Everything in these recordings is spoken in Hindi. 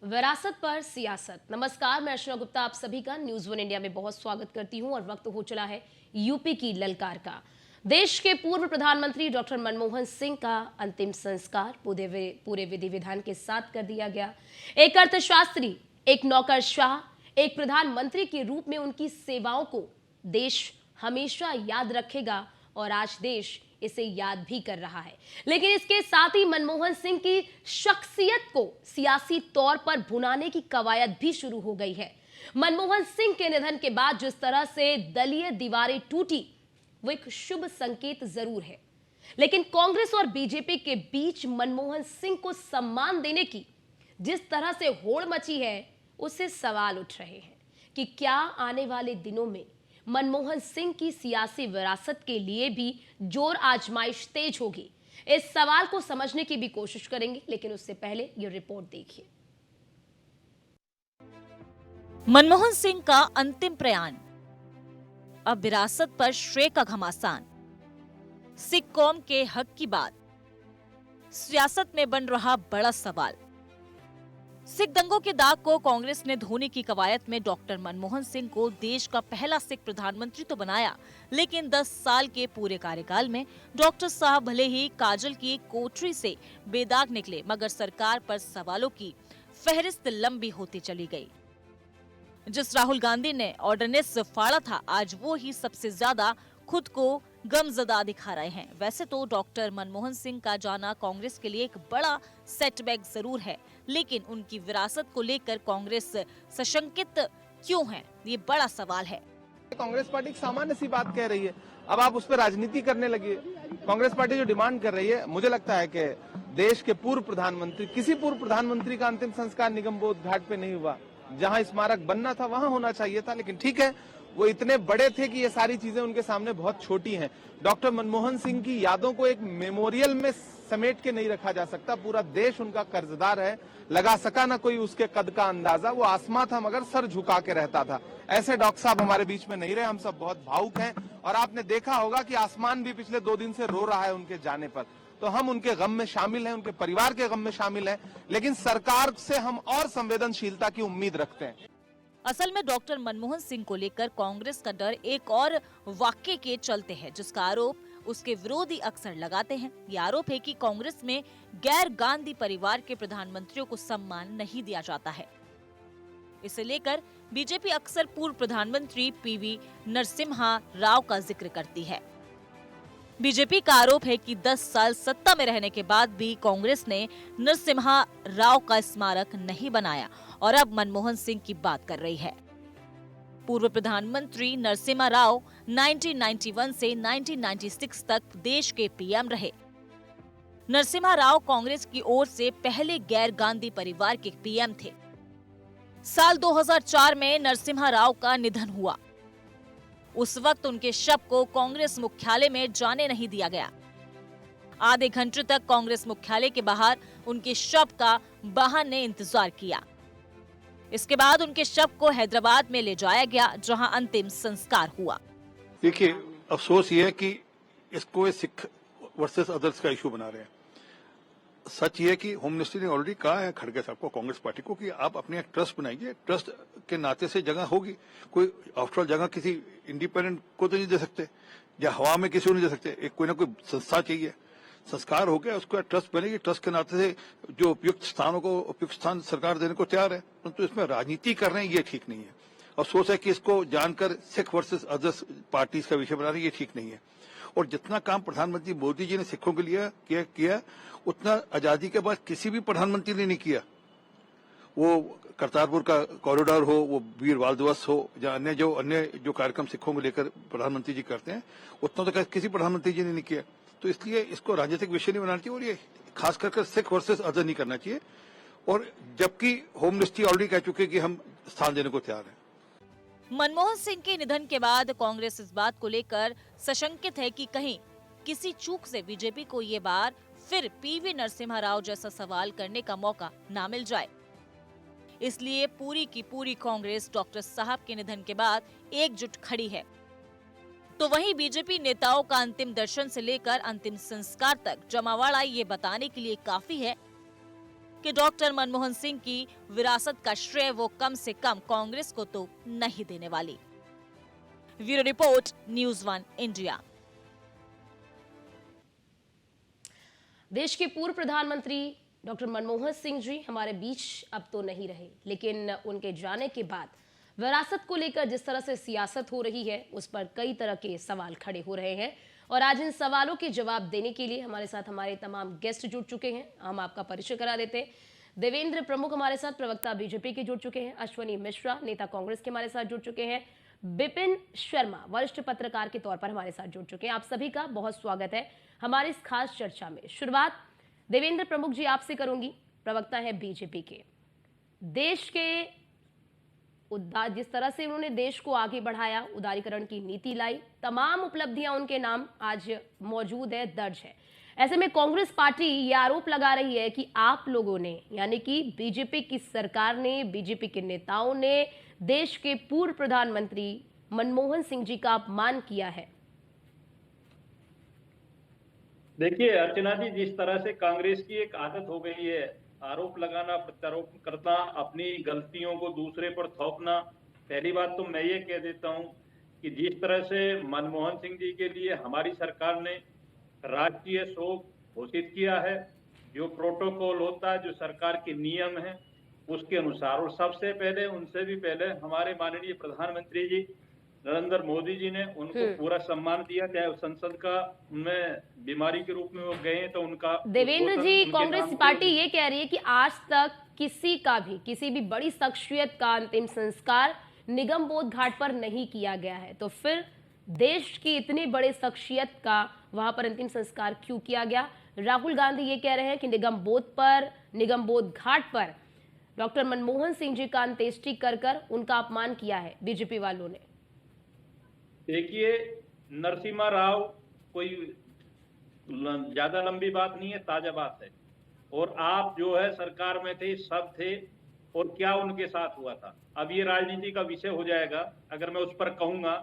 विरासत पर सियासत। नमस्कार, मैं अर्चना गुप्ता आप सभी का न्यूज वन इंडिया में बहुत स्वागत करती हूं और वक्त हो चला है यूपी की ललकार का। देश के पूर्व प्रधानमंत्री डॉक्टर मनमोहन सिंह का अंतिम संस्कार पूरे विधि विधान के साथ कर दिया गया। एक अर्थशास्त्री, एक नौकरशाह, एक प्रधानमंत्री के रूप में उनकी सेवाओं को देश हमेशा याद रखेगा और आज देश इसे याद भी कर रहा है। लेकिन इसके साथ ही मनमोहन सिंह की शख्सियत को सियासी तौर पर भुनाने की कवायद भी शुरू हो गई है। मनमोहन सिंह के निधन के बाद जिस तरह से दलीय दीवारें टूटी, वो एक शुभ संकेत जरूर है, लेकिन कांग्रेस और बीजेपी के बीच मनमोहन सिंह को सम्मान देने की जिस तरह से होड़ मची है, उससे सवाल उठ रहे हैं कि क्या आने वाले दिनों में मनमोहन सिंह की सियासी विरासत के लिए भी जोर आजमाइश तेज होगी। इस सवाल को समझने की भी कोशिश करेंगे, लेकिन उससे पहले ये रिपोर्ट देखिए। मनमोहन सिंह का अंतिम प्रयाण, अब विरासत पर श्रेय का घमासान। सिख कौम के हक की बात, सियासत में बन रहा बड़ा सवाल। सिख दंगों के दाग को कांग्रेस ने धोने की कवायद में डॉक्टर मनमोहन सिंह को देश का पहला सिख प्रधानमंत्री तो बनाया, लेकिन 10 साल के पूरे कार्यकाल में डॉक्टर साहब भले ही काजल की कोठरी से बेदाग निकले, मगर सरकार पर सवालों की फहरिस्त लंबी होती चली गई। जिस राहुल गांधी ने ऑर्डिनेंस फाड़ा था, आज वो ही सबसे ज्यादा खुद को गमजदा दिखा रहे हैं। वैसे तो डॉक्टर मनमोहन सिंह का जाना कांग्रेस के लिए एक बड़ा सेटबैक जरूर है, लेकिन उनकी विरासत को लेकर कांग्रेस सशंकित क्यों है, ये बड़ा सवाल है। कांग्रेस पार्टी सामान्य सी बात कह रही है, अब आप उस पर राजनीति करने लगी। कांग्रेस पार्टी जो डिमांड कर रही है, मुझे लगता है कि देश के पूर्व प्रधानमंत्री, किसी पूर्व प्रधानमंत्री का अंतिम संस्कार निगमबोध घाट पे नहीं हुआ। जहां स्मारक बनना था वहां होना चाहिए था, लेकिन ठीक है, वो इतने बड़े थे कि ये सारी चीजें उनके सामने बहुत छोटी हैं। डॉक्टर मनमोहन सिंह की यादों को एक मेमोरियल में समेट के नहीं रखा जा सकता। पूरा देश उनका कर्जदार है। लगा सका ना कोई उसके कद का अंदाजा। वो आसमां था मगर सर झुका के रहता था। ऐसे डॉक्टर साहब हमारे बीच में नहीं रहे। हम सब बहुत भावुक हैं और आपने देखा होगा कि आसमान भी पिछले 2 दिन से रो रहा है उनके जाने पर। तो हम उनके गम में शामिल हैं, उनके परिवार के गम में शामिल हैं, लेकिन सरकार से हम और संवेदनशीलता की उम्मीद रखते हैं। असल में डॉक्टर मनमोहन सिंह को लेकर कांग्रेस का डर एक और वाक्य के चलते है, जिसका आरोप उसके विरोधी अक्सर लगाते हैं। ये आरोप है कि कांग्रेस में गैर गांधी परिवार के प्रधानमंत्रियों को सम्मान नहीं दिया जाता है। इसे लेकर बीजेपी अक्सर पूर्व प्रधानमंत्री पीवी नरसिम्हा राव का जिक्र करती है। बीजेपी का आरोप है कि 10 साल सत्ता में रहने के बाद भी कांग्रेस ने नरसिम्हा राव का स्मारक नहीं बनाया और अब मनमोहन सिंह की बात कर रही है। पूर्व प्रधानमंत्री नरसिम्हा राव 1991 से 1996 तक देश के पीएम रहे। नरसिम्हा राव कांग्रेस की ओर से पहले गैर गांधी परिवार के पीएम थे। साल 2004 में नरसिम्हा राव का निधन हुआ। उस वक्त उनके शव को कांग्रेस मुख्यालय में जाने नहीं दिया गया। आधे घंटे तक कांग्रेस मुख्यालय के बाहर उनके शव का वाहन ने इंतजार किया। इसके बाद उनके शव को हैदराबाद में ले जाया गया, जहां अंतिम संस्कार हुआ। देखिए, अफसोस ये है कि इसको सिख वर्सेस अदर्स का इशू बना रहे हैं। सच ये है कि होम मिनिस्ट्री ने ऑलरेडी कहा है खड़गे साहब को, कांग्रेस पार्टी को, कि आप अपने एक ट्रस्ट बनाइए। ट्रस्ट के नाते से जगह होगी। कोई आफ्टर ऑल जगह किसी इंडिपेंडेंट को तो नहीं दे सकते, या हवा में किसी को नहीं दे सकते। एक कोई ना कोई संस्था चाहिए। संस्कार हो गया, उसको ट्रस्ट बनेगी। ट्रस्ट के नाते से जो उपयुक्त स्थानों को उपयुक्त स्थान सरकार देने को तैयार है, परंतु इसमें राजनीति कर रहे हैं, ये ठीक नहीं है। अफसोस है कि इसको जानकर सिख वर्सेस अदर्स पार्टीज का विषय बना रहे हैं, ये ठीक नहीं है। और जितना काम प्रधानमंत्री मोदी जी ने सिखों के लिए किया, उतना आजादी के बाद किसी भी प्रधानमंत्री ने नहीं किया। वो करतारपुर का कॉरिडोर हो, वो वीर बाल दिवस हो, या अन्य जो कार्यक्रम सिखों को लेकर प्रधानमंत्री जी करते हैं, उतना तो किसी प्रधानमंत्री जी ने नहीं किया। तो इसलिए इसको राजनीतिक विषय नहीं बनाना चाहिए, और ये खास करके सिख वर्सेस अदर नहीं करना चाहिए। और जबकि होम मिनिस्ट्री ऑलरेडी कह चुके कि हम स्थान देने को तैयार हैं। मनमोहन सिंह के निधन के बाद कांग्रेस इस बात को लेकर सशंकित है कि कहीं किसी चूक से बीजेपी को ये बार फिर पीवी नरसिम्हा राव जैसा सवाल करने का मौका ना मिल जाए। इसलिए पूरी की पूरी कांग्रेस डॉक्टर साहब के निधन के बाद एकजुट खड़ी है। तो वहीं बीजेपी नेताओं का अंतिम दर्शन से लेकर अंतिम संस्कार तक जमावड़ा ये बताने के लिए काफी है कि डॉक्टर मनमोहन सिंह की विरासत का श्रेय वो कम से कम कांग्रेस को तो नहीं देने वाली। Bureau report, news 1 India. देश के पूर्व प्रधानमंत्री डॉक्टर मनमोहन सिंह जी हमारे बीच अब तो नहीं रहे, लेकिन उनके जाने के बाद विरासत को लेकर जिस तरह से सियासत हो रही है उस पर कई तरह के सवाल खड़े हो रहे हैं। और आज इन सवालों के जवाब देने के लिए हमारे साथ हमारे तमाम गेस्ट जुड़ चुके हैं। हम आपका परिचय करा देते हैं। देवेंद्र प्रमुख हमारे साथ, प्रवक्ता बीजेपी के जुड़ चुके हैं। अश्वनी मिश्रा, नेता कांग्रेस के हमारे साथ जुड़ चुके हैं। बिपिन शर्मा, वरिष्ठ पत्रकार के तौर पर हमारे साथ जुड़ चुके हैं। आप सभी का बहुत स्वागत है हमारी इस खास चर्चा में। शुरुआत देवेंद्र प्रमुख जी आपसे करूंगी, प्रवक्ता है बीजेपी के। देश के जिस तरह से उन्होंने देश को आगे बढ़ाया, उदारीकरण की नीति लाई, तमाम उपलब्धियां उनके नाम आज मौजूद है, दर्ज है। ऐसे में कांग्रेस पार्टी ये आरोप लगा रही है कि आप लोगों ने, यानी कि बीजेपी की सरकार ने, बीजेपी के नेताओं ने देश के पूर्व प्रधानमंत्री मनमोहन सिंह जी का अपमान किया है। देखिए अर्चना जी, जिस तरह से कांग्रेस की एक आदत हो गई है आरोप लगाना, प्रत्यारोप करना, अपनी गलतियों को दूसरे पर थोपना। पहली बात तो मैं ये कह देता हूं कि जिस तरह से मनमोहन सिंह जी के लिए हमारी सरकार ने राष्ट्रीय शोक घोषित किया है, जो प्रोटोकॉल होता है, जो सरकार के नियम है उसके अनुसार, और सबसे पहले उनसे भी पहले हमारे माननीय प्रधानमंत्री जी नरेंद्र मोदी जी ने उनको पूरा सम्मान दिया, चाहे संसद का उनमें बीमारी के रूप में वो गए तो उनका। देवेंद्र जी, कांग्रेस पार्टी ये कह रही है कि आज तक किसी भी बड़ी शख्सियत का अंतिम संस्कार निगम बोध घाट पर नहीं किया गया है, तो फिर देश की इतनी बड़े शख्सियत का वहां पर अंतिम संस्कार क्यों किया गया? राहुल गांधी ये कह रहे हैं कि निगम बोध घाट पर डॉक्टर मनमोहन सिंह जी का अंत्येष्टि कर उनका अपमान किया है बीजेपी वालों ने। देखिए नरसिम्हा राव कोई ज्यादा लंबी बात नहीं है, ताजा बात है। और आप जो है सरकार में थे, सब थे, और क्या उनके साथ हुआ था, अब ये राजनीति का विषय हो जाएगा। अगर मैं उस पर कहूंगा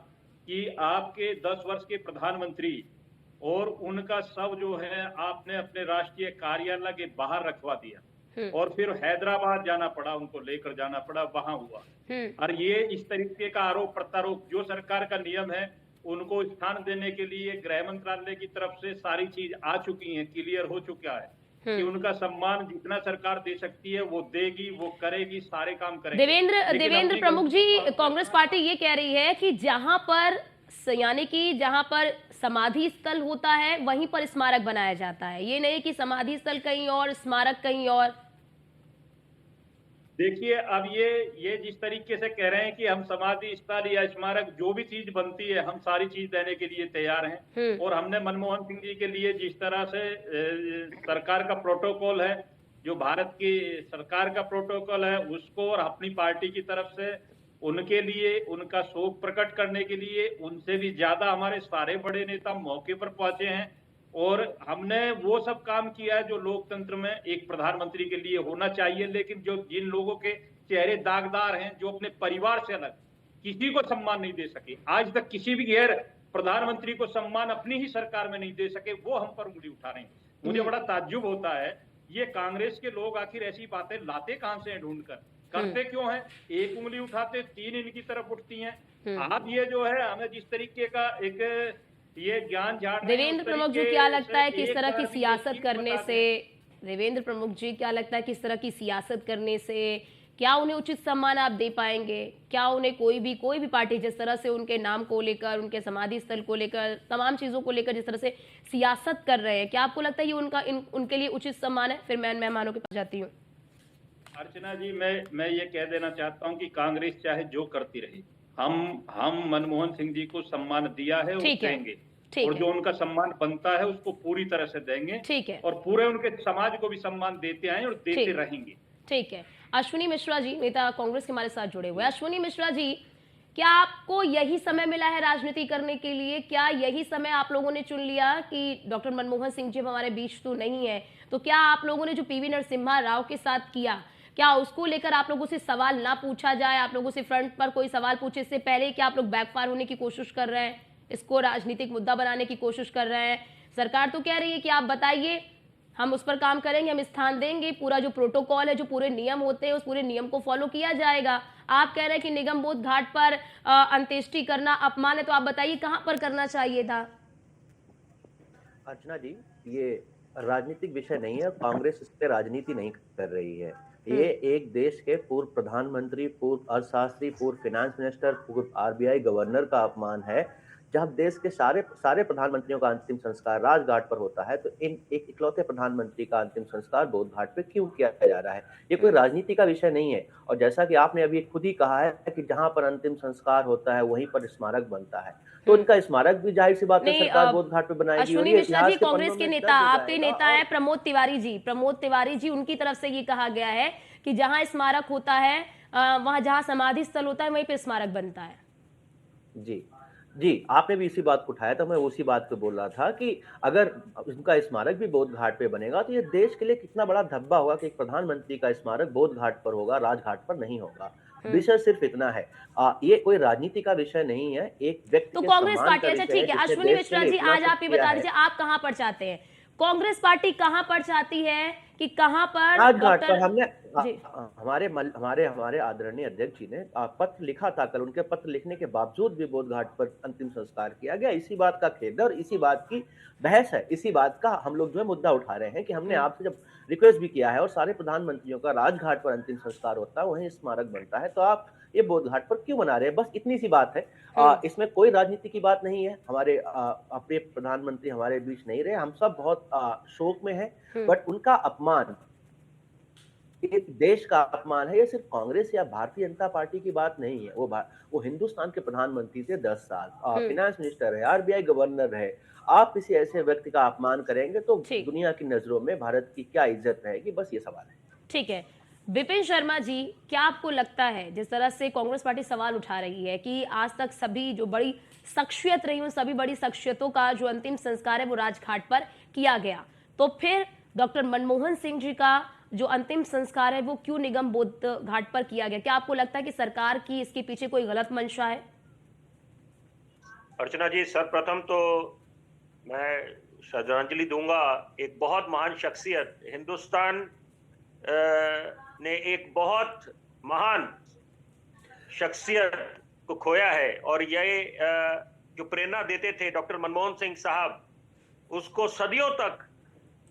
कि आपके 10 वर्ष के प्रधानमंत्री और उनका सब जो है आपने अपने राष्ट्रीय कार्यालय के बाहर रखवा दिया और फिर हैदराबाद जाना पड़ा, उनको लेकर जाना पड़ा, वहां हुआ। और ये इस तरीके का आरोप प्रत्यारोप, जो सरकार का नियम है उनको स्थान देने के लिए गृह मंत्रालय की तरफ से सारी चीज आ चुकी है, क्लियर हो चुका है कि उनका सम्मान जितना सरकार दे सकती है वो देगी, वो करेगी, सारे काम करेगी। देवेंद्र प्रमुख जी, कांग्रेस पार्टी ये कह रही है कि जहां पर समाधि स्थल होता है वहीं पर स्मारक बनाया जाता है, ये नहीं कि समाधि स्थल कहीं और, स्मारक कहीं और। देखिए अब ये जिस तरीके से कह रहे हैं कि हम समाधि स्थल या स्मारक जो भी चीज बनती है हम सारी चीज देने के लिए तैयार हैं। और हमने मनमोहन सिंह जी के लिए जिस तरह से सरकार का प्रोटोकॉल है, जो भारत की सरकार का प्रोटोकॉल है, उसको और अपनी पार्टी की तरफ से उनके लिए उनका शोक प्रकट करने के लिए उनसे भी ज्यादा हमारे सारे बड़े नेता मौके पर पहुंचे हैं। और हमने वो सब काम किया है जो लोकतंत्र में एक प्रधानमंत्री के लिए होना चाहिए। लेकिन जिन लोगों के चेहरे दागदार हैं, जो अपने परिवार से अलग किसी को सम्मान नहीं दे सके, आज तक किसी भी गैर प्रधानमंत्री को सम्मान अपनी ही सरकार में नहीं दे सके, वो हम पर उंगली उठा रहे हैं। मुझे बड़ा ताज्जुब होता है, ये कांग्रेस के लोग आखिर ऐसी बातें लाते कहां से ढूंढ कर, करते क्यों हैं? एक उंगली उठाते 3 इनकी तरफ उठती हैं। आप ये जो है हमें जिस तरीके का एक ये ज्ञान झाड़, देवेंद्र प्रमुख जी क्या लगता है कि इस तरह की सियासत करने से, देवेंद्र प्रमुख जी क्या लगता है कि इस तरह की सियासत करने से क्या उन्हें उचित सम्मान आप दे पाएंगे? क्या उन्हें कोई भी पार्टी जिस तरह से उनके नाम को लेकर, उनके समाधि स्थल को लेकर, तमाम चीजों को लेकर जिस तरह से सियासत कर रहे हैं, क्या आपको लगता है ये उनके लिए उचित सम्मान है? फिर मैं मेहमानों के पास जाती हूँ। अर्चना जी, मैं ये कह देना चाहता हूँ कि कांग्रेस चाहे जो करती रहे, हम मनमोहन सिंह जी को सम्मान दिया है और देंगे, और जो उनका सम्मान बनता है उसको पूरी तरह से देंगे। ठीक है। और पूरे उनके समाज को भी सम्मान देते आए और देते रहेंगे। ठीक है। अश्वनी मिश्रा जी, नेता कांग्रेस के हमारे साथ जुड़े हुए। अश्वनी मिश्रा जी, क्या आपको यही समय मिला है राजनीति करने के लिए? क्या यही समय आप लोगों ने चुन लिया कि डॉक्टर मनमोहन सिंह जी हमारे बीच तो नहीं है, तो क्या आप लोगों ने जो पीवी नरसिम्हा राव के साथ किया, क्या उसको लेकर आप लोगों से सवाल ना पूछा जाए? आप लोगों से फ्रंट पर कोई सवाल पूछे से पहले क्या आप लोग बैकफायर होने की कोशिश कर रहे हैं, इसको राजनीतिक मुद्दा बनाने की कोशिश कर रहे हैं? सरकार तो कह रही है कि आप बताइए, हम उस पर काम करेंगे, हम स्थान देंगे, पूरा जो प्रोटोकॉल है, जो पूरे नियम होते हैं, उस पूरे नियम को फॉलो किया जाएगा। आप कह रहे हैं कि निगम बोध घाट पर अंत्येष्टि करना अपमान है, तो आप बताइए कहां पर करना चाहिए था? अर्चना जी, ये राजनीतिक विषय नहीं है। कांग्रेस इस पे राजनीति नहीं कर रही है। ये एक देश के पूर्व प्रधानमंत्री, पूर्व अर्थशास्त्री, पूर्व फाइनेंस मिनिस्टर, पूर्व आरबीआई गवर्नर का अपमान है। जब देश के सारे प्रधानमंत्रियों का अंतिम संस्कार राजघाट पर होता है, तो इन एक इकलौते प्रधानमंत्री का अंतिम संस्कार बोध घाट पे क्यों किया जा रहा है? ये कोई राजनीति का विषय नहीं है। और जैसा कि आपने अभी खुद ही कहा है कि जहां पर अंतिम संस्कार होता है वहीं पर स्मारक बनता है, तो उनका स्मारक भी जाहिर सी बात है नहीं, सरकार बोध घाट पे बनाएगी। और अश्विनी ये मिश्रा जी, इतिहास के कांग्रेस पन्नों के में नेता, दर्ज हो आपके जाएगा। नेता है प्रमोद तिवारी जी, उनकी तरफ से ये कहा गया है कि जहां स्मारक होता है, वहां जहां समाधि स्थल होता है, वहीं पे स्मारक बनता है। जी जी, आपने भी इसी बात को उठाया था। मैं उसी बात पे बोल रहा था कि अगर उनका स्मारक भी बोध घाट पे बनेगा तो ये देश के लिए कितना बड़ा धब्बा होगा कि एक प्रधानमंत्री का स्मारक बोध घाट पर होगा, राजघाट पर नहीं होगा। विषय सिर्फ इतना है। ये कोई राजनीति का विषय नहीं है, एक व्यक्ति तो के कांग्रेस सम्मान पार्टी, का अच्छा विषय है ठीक है, जिसने अश्विनी देश के मिश्रा लिए जी, इतना आज कुछ आप ही किया बता है। दीजिए आप कहां पर चाहते हैं? कांग्रेस पार्टी कहां पर चाहती है कि कहां पर राजघाट पर डॉक्टर हमने जी हमारे आदरणीय अध्यक्ष जी ने पत्र लिखा था कल। उनके पत्र लिखने के बावजूद भी बोध घाट पर अंतिम संस्कार किया गया। इसी बात का खेद है और इसी बात की बहस है। इसी बात का हम लोग जो है मुद्दा उठा रहे हैं कि हमने आपसे जब रिक्वेस्ट भी किया है और सारे प्रधानमंत्रियों का राजघाट पर अंतिम संस्कार होता है, वहीं स्मारक बनता है, तो आप ये बोध घाट पर क्यों मना रहे हैं? बस इतनी सी बात है। इसमें कोई राजनीति की बात नहीं है। हमारे अपने प्रधानमंत्री हमारे बीच नहीं रहे, हम सब बहुत शोक में हैं। बट उनका अपमान एक देश का अपमान है। ये सिर्फ कांग्रेस या भारतीय जनता पार्टी की बात नहीं है। वो हिंदुस्तान के प्रधानमंत्री थे 10 साल, फाइनेंस मिनिस्टर रहे, आरबीआई गवर्नर रहे। आप किसी ऐसे व्यक्ति का अपमान करेंगे तो ठीक। दुनिया की नजरों में भारत की क्या इज्जत रहेगी? बस ये सवाल है। ठीक है, विपिन शर्मा जी, क्या आपको लगता है जिस तरह से कांग्रेस पार्टी सवाल उठा रही है कि आज तक सभी जो बड़ी शख्सियत रही, उन सभी बड़ी शख्सियतों का जो अंतिम संस्कार है वो राजघाट पर किया गया, तो फिर डॉक्टर मनमोहन सिंह जी का जो अंतिम संस्कार है वो क्यों निगम बोध घाट पर किया गया? क्या आपको लगता है कि सरकार की इसके पीछे कोई गलत मंशा है? अर्चना जी, सर्वप्रथम तो मैं श्रद्धांजलि दूंगा। एक बहुत महान शख्सियत, हिंदुस्तान ने एक बहुत महान शख्सियत को खोया है। और ये जो प्रेरणा देते थे डॉक्टर मनमोहन सिंह साहब, उसको सदियों तक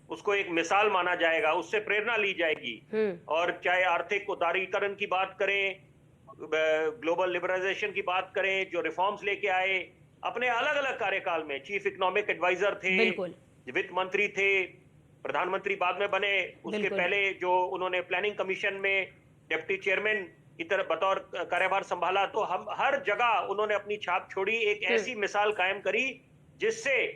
उसको एक मिसाल माना जाएगा, उससे प्रेरणा ली जाएगी। और चाहे आर्थिक उदारीकरण की बात करें, ग्लोबल लिबरलाइजेशन की बात करें, जो रिफॉर्म्स लेके आए अपने अलग अलग कार्यकाल में, चीफ इकोनॉमिक एडवाइजर थे, वित्त मंत्री थे, प्रधानमंत्री बाद में बने, उसके पहले जो उन्होंने प्लानिंग कमीशन में डिप्टी चेयरमैन की तरह बतौर कार्यभार संभाला। तो हम हर जगह उन्होंने अपनी छाप छोड़ी, एक ऐसी मिसाल कायम करी जिससे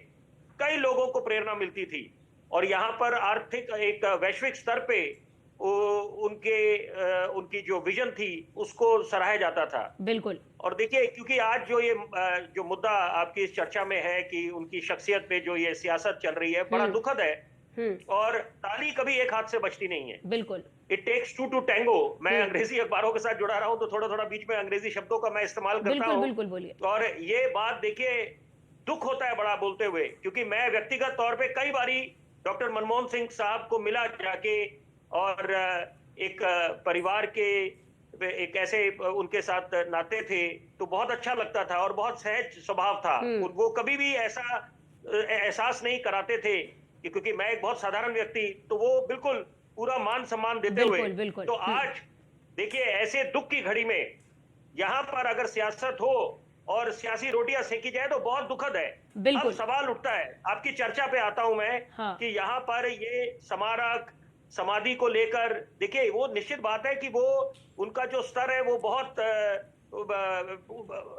कई लोगों को प्रेरणा मिलती थी। और यहाँ पर आर्थिक एक वैश्विक स्तर पे उनकी जो विजन थी उसको सराहा जाता था। बिल्कुल। और देखिए, क्योंकि आज जो मुद्दा आपकी इस चर्चा में है कि उनकी शख्सियत पे जो ये सियासत चल रही है, बड़ा दुखद है। और ताली कभी एक हाथ से बचती नहीं है। बिल्कुल। It takes two to tango. मैं अंग्रेजी अखबारों के साथ जुड़ा रहा हूं तो थोड़ा थोड़ा बीच में अंग्रेजी शब्दों का मैं इस्तेमाल करता हूं। बिल्कुल बोलिए। और ये बात देखिए, दुख होता है बड़ा बोलते हुए, क्योंकि मैं व्यक्तिगत तौर पे कई बारी डॉक्टर मनमोहन सिंह साहब को मिला जाके, और एक परिवार के एक ऐसे उनके साथ नाते थे, तो बहुत अच्छा लगता था और बहुत सहज स्वभाव था। वो कभी भी ऐसा एहसास नहीं कराते थे कि क्योंकि मैं एक बहुत साधारण व्यक्ति, तो वो बिल्कुल पूरा मान सम्मान देते हुए। तो आज देखिए, ऐसे दुख की घड़ी में यहाँ पर अगर सियासत हो और सियासी रोटियां सेकी जाए तो बहुत दुखद है। अब सवाल उठता है, आपकी चर्चा पे आता हूं मैं, कि यहाँ पर ये स्मारक समाधि को लेकर, देखिए वो निश्चित बात है कि वो उनका जो स्तर है वो बहुत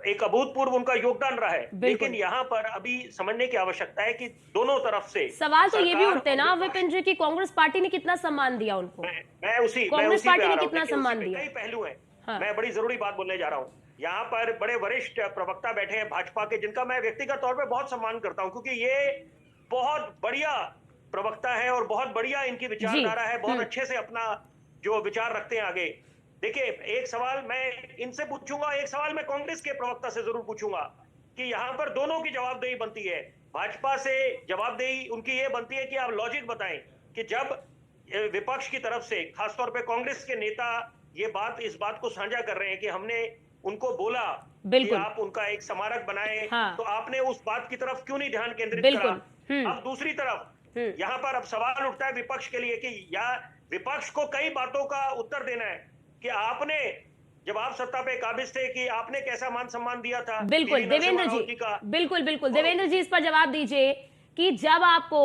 एक अभूतपूर्व उनका योगदान रहा है। लेकिन यहाँ पर अभी समझने की आवश्यकता है कि दोनों तरफ से सवाल तो ये भी उठते हैं ना विपिन जी की कांग्रेस पार्टी ने कितना सम्मान दिया उनको। कांग्रेस पार्टी ने कितना सम्मान दिया? कई पहलू है। मैं बड़ी जरूरी बात बोलने जा रहा हूँ। यहाँ पर बड़े वरिष्ठ प्रवक्ता बैठे हैं भाजपा के, जिनका मैं व्यक्तिगत तौर पे बहुत सम्मान करता हूँ, क्योंकि ये बहुत बढ़िया प्रवक्ता है और बहुत बढ़िया इनकी विचारधारा है, बहुत अच्छे से अपना जो विचार रखते हैं आगे। देखिए, एक सवाल मैं इनसे पूछूंगा, एक सवाल मैं कांग्रेस के प्रवक्ता से जरूर पूछूंगा कि यहाँ पर दोनों की जवाबदेही बनती है। भाजपा से जवाबदेही उनकी ये बनती है कि आप लॉजिक बताएं कि जब विपक्ष की तरफ से खासतौर पे कांग्रेस के नेता इस बात को साझा कर रहे हैं कि हमने उनको बोला कि बिल्कुल। आप उनका एक स्मारक बनाएं, हाँ। तो आपने उस बात की तरफ क्यों नहीं ध्यान केंद्रित बिल्कुल। करा? अब दूसरी तरफ यहाँ पर अब सवाल उठता है विपक्ष के लिए कि या विपक्ष को कई बातों का उत्तर देना है कि आपने जब आप सत्ता पे काबिज थे कि आपने कैसा मान सम्मान दिया था बिल्कुल पीवी देवेंद्र नरसिम्हा राव जी, का। बिल्कुल बिल्कुल देवेंद्र जी, इस पर जवाब दीजिए कि जब आपको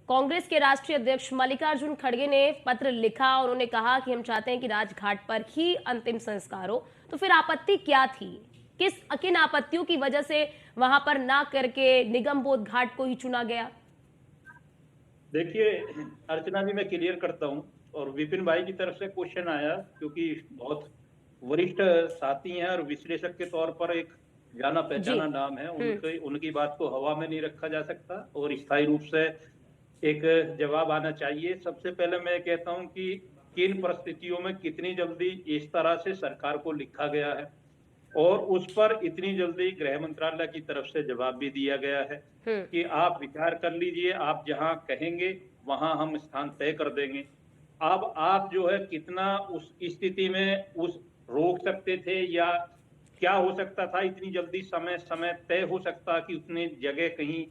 कांग्रेस के राष्ट्रीय अध्यक्ष मल्लिकार्जुन खड़गे ने पत्र लिखा और उन्होंने कहा कि हम चाहते हैं कि राजघाट पर ही अंतिम संस्कार हो, तो फिर आपत्ति क्या थी? किन आपत्तियों की वजह से वहां पर ना करके निगम बोध घाट को ही चुना गया? देखिए अर्चना जी, मैं क्लियर करता हूं, और विपिन भाई की तरफ से क्वेश्चन आया क्योंकि बहुत वरिष्ठ साथी हैं और विश्लेषक के तौर पर एक जाना पहचाना नाम है, उनकी बात को हवा में नहीं रखा जा सकता और स्थायी रूप से एक जवाब आना चाहिए। सबसे पहले मैं कहता हूं कि किन परिस्थितियों में कितनी जल्दी इस तरह से सरकार को लिखा गया है और उस पर इतनी जल्दी गृह मंत्रालय की तरफ से जवाब भी दिया गया है कि आप विचार कर लीजिए, आप जहां कहेंगे वहां हम स्थान तय कर देंगे। अब आप जो है कितना उस स्थिति में उस रोक सकते थे या क्या हो सकता था, इतनी जल्दी समय तय हो सकता कि उतनी जगह कहीं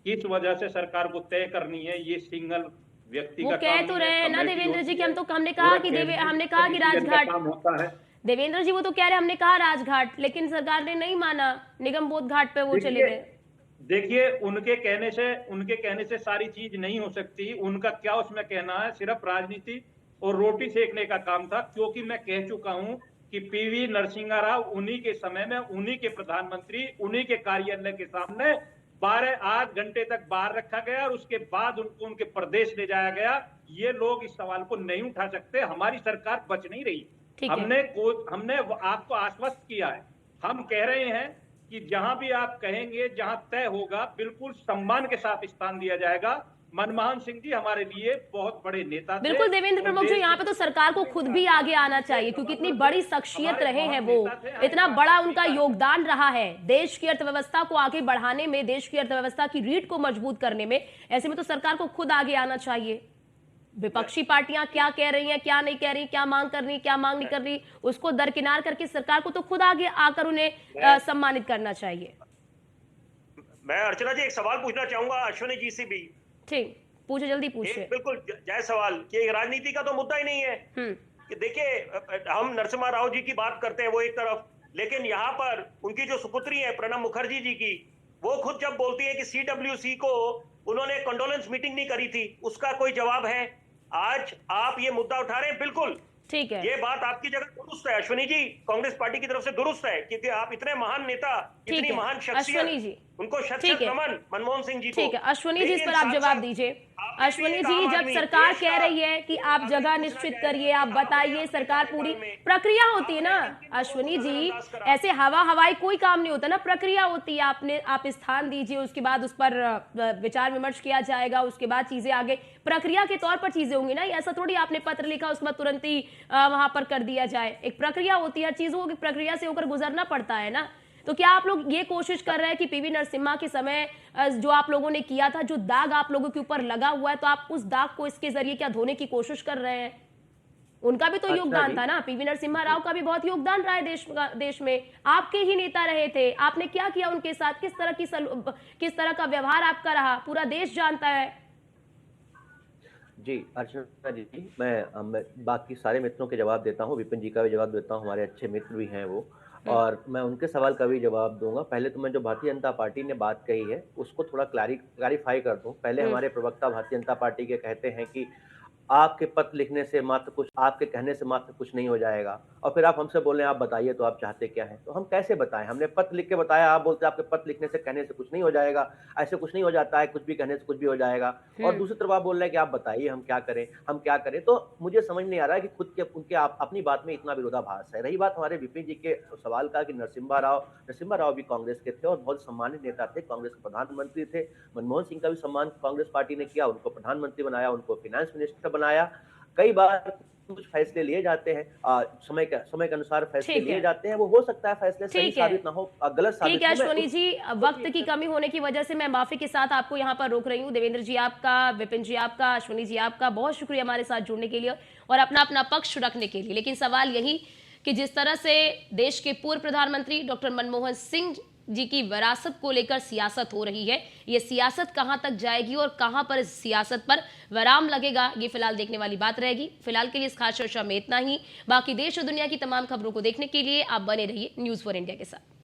किस वजह से सरकार को तय करनी है, ये सिंगल व्यक्ति वो का कह काम तो नहीं रहे है, हैं ना कमेटी देवेंद्र जी होती कि है, हमने कहा कि हमने कहा कि राजघाट, काम होता है। देवेंद्र जी वो तो कह रहे हमने कहा राजघाट, लेकिन सरकार ने नहीं माना, निगम बोध घाट पे वो चले गए। देखिए उनके कहने से सारी चीज नहीं हो सकती। उनका क्या उसमें कहना है, सिर्फ राजनीति और रोटी सेकने का काम था, क्योंकि मैं कह चुका हूं कि पीवी नरसिम्हा राव उन्हीं के समय में उन्हीं के प्रधानमंत्री, उन्हीं के कार्यालय के सामने 8 घंटे तक बाहर रखा गया और उसके बाद उनको उनके प्रदेश ले जाया गया। ये लोग इस सवाल को नहीं उठा सकते। हमारी सरकार बच नहीं रही। हमने आपको आश्वस्त किया है, हम कह रहे हैं कि जहां भी आप कहेंगे, जहां तय होगा, बिल्कुल सम्मान के साथ स्थान दिया जाएगा। मनमोहन सिंह जी हमारे लिए बहुत बड़े नेता थे। बिल्कुल देवेंद्र प्रमुख जी, यहाँ पे तो सरकार को खुद भी आगे आना चाहिए, क्योंकि इतनी बड़ी शख्सियत रहे हैं वो, इतना बड़ा उनका योगदान रहा है देश की अर्थव्यवस्था को आगे बढ़ाने में, देश की अर्थव्यवस्था की रीढ़ को मजबूत करने में। ऐसे में तो सरकार को खुद आगे आना चाहिए। विपक्षी पार्टियां क्या कह रही हैं, क्या नहीं कह रही, क्या मांग कर रही, क्या मांग नहीं कर रही, उसको दरकिनार करके सरकार को तो खुद आगे आकर उन्हें सम्मानित करना चाहिए। मैं अर्चना जी एक सवाल पूछना चाहूंगा अश्विनी जी से भी। ठीक, पूछे, जल्दी पूछे। बिल्कुल जायज सवाल कि राजनीति का तो मुद्दा ही नहीं है कि देखिए हम नरसिम्हा राव जी की बात करते हैं वो एक तरफ, लेकिन यहाँ पर उनकी जो सुपुत्री है प्रणब मुखर्जी जी की, वो खुद जब बोलती है कि सीडब्ल्यूसी को उन्होंने कंडोलेंस मीटिंग नहीं करी थी, उसका कोई जवाब है? आज आप ये मुद्दा उठा रहे हैं, बिल्कुल ठीक है, ये बात आपकी जगह दुरुस्त है अश्विनी जी, कांग्रेस पार्टी की तरफ से दुरुस्त है, क्योंकि आप इतने महान नेता, इतनी महान शख्सियत, उनको शत नमन मनमोहन सिंह जी को। ठीक है अश्विनी जी, इस पर आप जवाब दीजिए। अश्विनी जी, जब सरकार कह रही है कि आप जगह निश्चित करिए, आप बताइए, सरकार पूरी प्रक्रिया होती है ना अश्विनी जी, ऐसे हवाई कोई काम नहीं होता ना, प्रक्रिया होती है। आप स्थान दीजिए, उसके बाद उस पर विचार विमर्श किया जाएगा, उसके बाद चीजें आगे प्रक्रिया के तौर पर चीजें होंगी ना। ऐसा थोड़ी आपने पत्र लिखा उसके बाद तुरंत ही वहां पर कर दिया जाए। एक प्रक्रिया होती है, हर चीजों की प्रक्रिया से होकर गुजरना पड़ता है ना। तो क्या आप लोग ये कोशिश कर रहे हैं कि पीवी नरसिम्हा के समय जो आप लोगों ने किया था, जो दाग आप लोगों के ऊपर लगा हुआ है, तो आप उस दाग को इसके जरिए क्या धोने की कोशिश कर रहे हैं? उनका भी तो योगदान था ना, पीवी नरसिम्हा राव का भी बहुत योगदान रहा है देश में, आपके ही नेता रहे थे। आपने क्या किया उनके साथ, किस तरह का व्यवहार आपका रहा, पूरा देश जानता है। जी अर्चना जी, मैं बाकी सारे मित्रों के जवाब देता हूँ, विपिन जी का भी जवाब देता हूँ, हमारे अच्छे मित्र भी हैं वो, और मैं उनके सवाल का भी जवाब दूंगा। पहले तो मैं जो भारतीय जनता पार्टी ने बात कही है उसको थोड़ा क्लैरिफाई कर दूं। पहले हमारे प्रवक्ता भारतीय जनता पार्टी के कहते हैं कि आपके पत्र लिखने से मात्र कुछ, आपके कहने से मात्र कुछ नहीं हो जाएगा, और फिर आप हमसे बोले आप बताइए तो आप चाहते क्या है। तो हम कैसे बताएं? हमने पत्र लिख के बताया, आप बोलते आपके पत्र लिखने से कहने से कुछ नहीं हो जाएगा। ऐसे कुछ नहीं हो जाता है, कुछ भी कहने से कुछ भी हो जाएगा। और दूसरी तरफ आप बोल रहे हैं कि आप बताइए हम क्या करें, हम क्या करें। तो मुझे समझ नहीं आ रहा है कि खुद के उनके अपनी बात में इतना विरोधाभास है। रही बात हमारे विपिन जी के सवाल का कि नरसिम्हा राव भी कांग्रेस के थे और बहुत सम्मानित नेता थे, कांग्रेस के प्रधानमंत्री थे। मनमोहन सिंह का भी सम्मान कांग्रेस पार्टी ने किया, उनको प्रधानमंत्री बनाया, उनको फाइनेंस मिनिस्टर बनाया। कई बार कुछ फैसले लिए जाते हैं, समय के अनुसार फैसले ठीक है। लिए जाते हैं, वो हो सकता है फैसले सही ठीक है। साबित ना हो, गलत साबित ठीक है हो। मैं अश्वनी उस- जी, वक्त की कमी होने की वजह से मैं माफी के साथ आपको यहाँ पर रोक रही हूँ। देवेंद्र जी आपका, विपिन जी आपका, अश्वनी जी आपका बहुत शुक्रिया हमारे साथ जुड़ने के लिए और अपना अपना पक्ष रखने के लिए। लेकिन सवाल यही कि जिस तरह से देश के पूर्व प्रधानमंत्री डॉक्टर मनमोहन सिंह जी की विरासत को लेकर सियासत हो रही है, ये सियासत कहां तक जाएगी और कहां पर इस सियासत पर विराम लगेगा, ये फिलहाल देखने वाली बात रहेगी। फिलहाल के लिए इस खास चर्चा में इतना ही। बाकी देश और दुनिया की तमाम खबरों को देखने के लिए आप बने रहिए न्यूज़4 इंडिया के साथ।